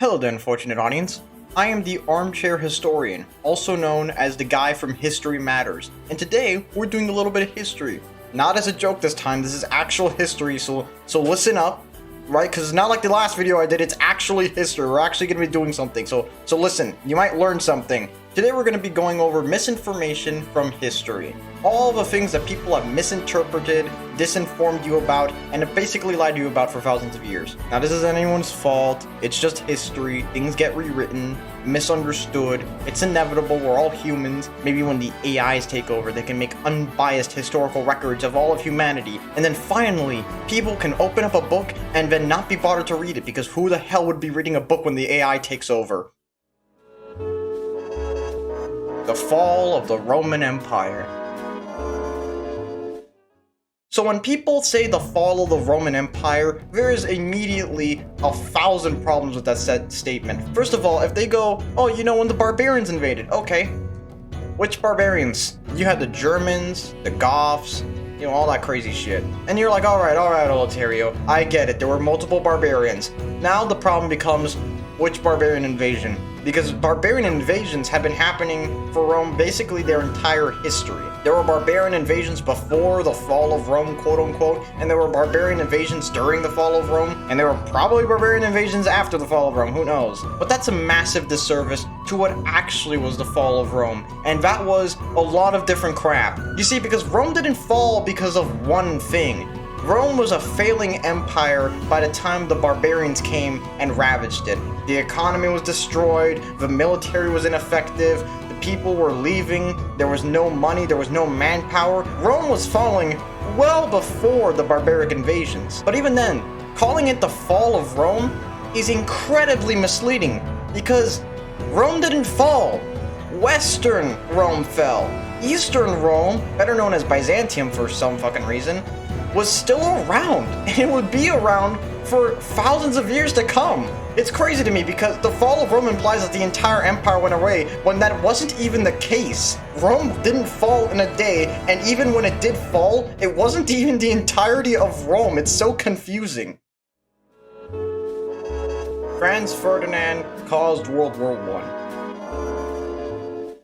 Hello there, unfortunate audience. I am the Armchair Historian, also known as the guy from History Matters, and today we're doing a little bit of history. Not as a joke this time, this is actual history, so listen up, right? Because it's not like the last video I did, it's actually history. We're actually going to be doing something, so listen, you might learn something. Today we're going to be going over misinformation from history. All the things that people have misinterpreted, disinformed you about, and have basically lied to you about for thousands of years. Now, this isn't anyone's fault. It's just history. Things get rewritten, misunderstood. It's inevitable. We're all humans. Maybe when the AIs take over, they can make unbiased historical records of all of humanity. And then finally, people can open up a book and then not be bothered to read it, because who the hell would be reading a book when the AI takes over? The fall of the Roman Empire. So when people say the fall of the Roman Empire, there is immediately 1,000 problems with that said statement. First of all, if they go, oh, you know, when the barbarians invaded, okay. Which barbarians? You had the Germans, the Goths, you know, all that crazy shit. And you're like, alright, Olaterio, I get it, there were multiple barbarians. Now the problem becomes, which barbarian invasion? Because barbarian invasions have been happening for Rome basically their entire history. There were barbarian invasions before the fall of Rome, quote unquote, and there were barbarian invasions during the fall of Rome, and there were probably barbarian invasions after the fall of Rome, who knows? But that's a massive disservice to what actually was the fall of Rome, and that was a lot of different crap. You see, because Rome didn't fall because of one thing. Rome was a failing empire by the time the barbarians came and ravaged it. The economy was destroyed, the military was ineffective, the people were leaving, there was no money, there was no manpower. Rome was falling well before the barbaric invasions. But even then, calling it the fall of Rome is incredibly misleading, because Rome didn't fall. Western Rome fell. Eastern Rome, better known as Byzantium for some fucking reason, was still around, and it would be around for thousands of years to come. It's crazy to me because the fall of Rome implies that the entire empire went away when that wasn't even the case. Rome didn't fall in a day, and even when it did fall, it wasn't even the entirety of Rome. It's so confusing. Ferdinand caused World War I.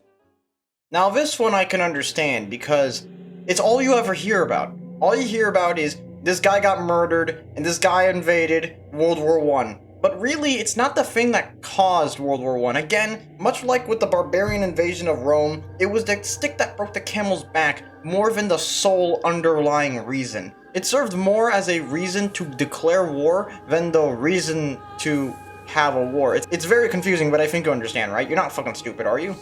Now this one I can understand because it's all you ever hear about. All you hear about is this guy got murdered and this guy invaded World War I. But really, it's not the thing that caused World War I. Again, much like with the barbarian invasion of Rome, it was the stick that broke the camel's back more than the sole underlying reason. It served more as a reason to declare war than the reason to have a war. It's very confusing, but I think you understand, right? You're not fucking stupid, are you?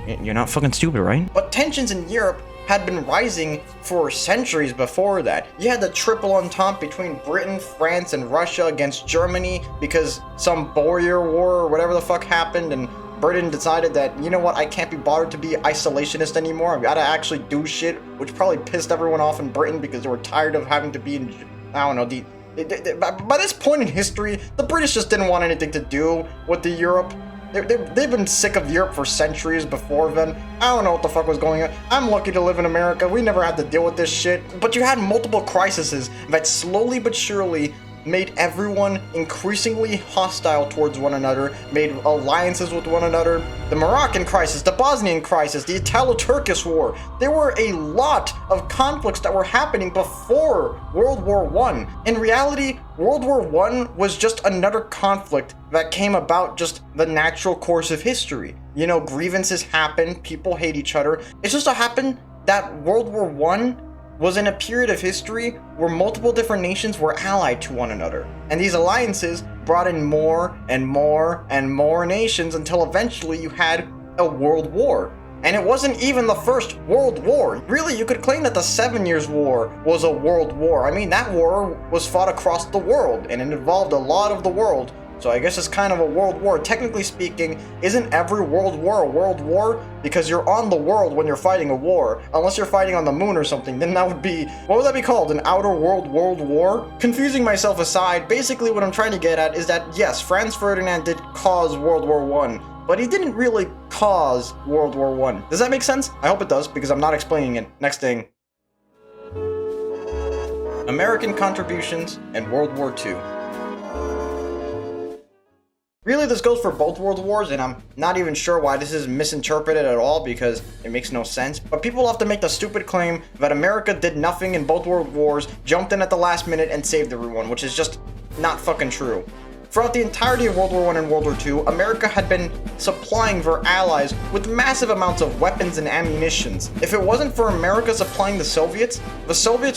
You're not fucking stupid, right? But tensions in Europe had been rising for centuries before that. You had the triple entente between Britain, France, and Russia against Germany because some Boer War or whatever the fuck happened, and Britain decided that, you know what, I can't be bothered to be isolationist anymore. I've got to actually do shit, which probably pissed everyone off in Britain because they were tired of having to be in, I don't know, by this point in history, the British just didn't want anything to do with the Europe. They've been sick of Europe for centuries before then. I don't know what the fuck was going on. I'm lucky to live in America. We never had to deal with this shit. But you had multiple crises that slowly but surely made everyone increasingly hostile towards one another, made alliances with one another. The Moroccan crisis, the Bosnian crisis, the Italo-Turkish war. There were a lot of conflicts that were happening before World War I. In reality, World War I was just another conflict that came about just the natural course of history. You know, grievances happen, people hate each other. It just so happened that World War I was in a period of history where multiple different nations were allied to one another. And these alliances brought in more and more and more nations until eventually you had a world war. And it wasn't even the first world war. Really, you could claim that the 7 Years' War was a world war. I mean, that war was fought across the world, and it involved a lot of the world. So I guess it's kind of a world war. Technically speaking, isn't every world war a world war? Because you're on the world when you're fighting a war. Unless you're fighting on the moon or something, then that would be, what would that be called? An outer world war? Confusing myself aside, basically what I'm trying to get at is that yes, Franz Ferdinand did cause World War I, but he didn't really cause World War I. Does that make sense? I hope it does, because I'm not explaining it. Next thing. American contributions in World War II. Really, this goes for both world wars, and I'm not even sure why this is misinterpreted at all because it makes no sense. But people often make the stupid claim that America did nothing in both world wars, jumped in at the last minute, and saved everyone, which is just not fucking true. Throughout the entirety of World War I and World War II, America had been supplying their allies with massive amounts of weapons and ammunitions. If it wasn't for America supplying the Soviets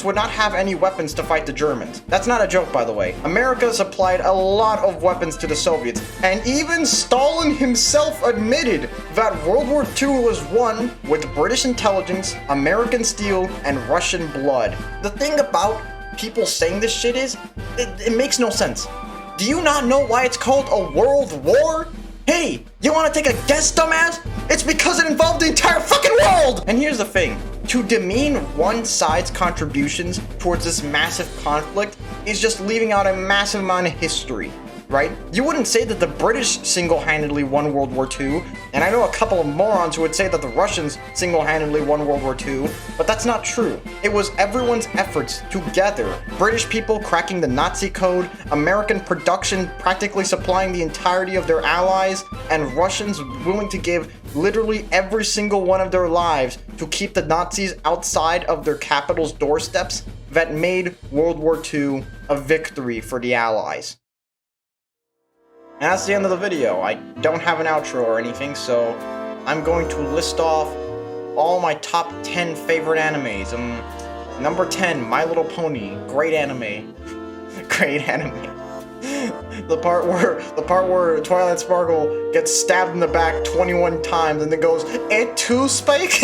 would not have any weapons to fight the Germans. That's not a joke, by the way. America supplied a lot of weapons to the Soviets, and even Stalin himself admitted that World War II was won with British intelligence, American steel, and Russian blood. The thing about people saying this shit is, it makes no sense. Do you not know why it's called a world war? Hey, you wanna take a guess, dumbass? It's because it involved the entire fucking world! And here's the thing. To demean one side's contributions towards this massive conflict is just leaving out a massive amount of history, right? You wouldn't say that the British single-handedly won World War II, and I know a couple of morons who would say that the Russians single-handedly won World War II, but that's not true. It was everyone's efforts together. British people cracking the Nazi code, American production practically supplying the entirety of their allies, and Russians willing to give literally every single one of their lives to keep the Nazis outside of their capital's doorsteps that made World War II a victory for the Allies. And that's the end of the video. I don't have an outro or anything, so I'm going to list off all my top 10 favorite animes. Number 10, My Little Pony. Great anime. Great anime. The part where Twilight Sparkle gets stabbed in the back 21 times and then goes, "Et tu, Spike?"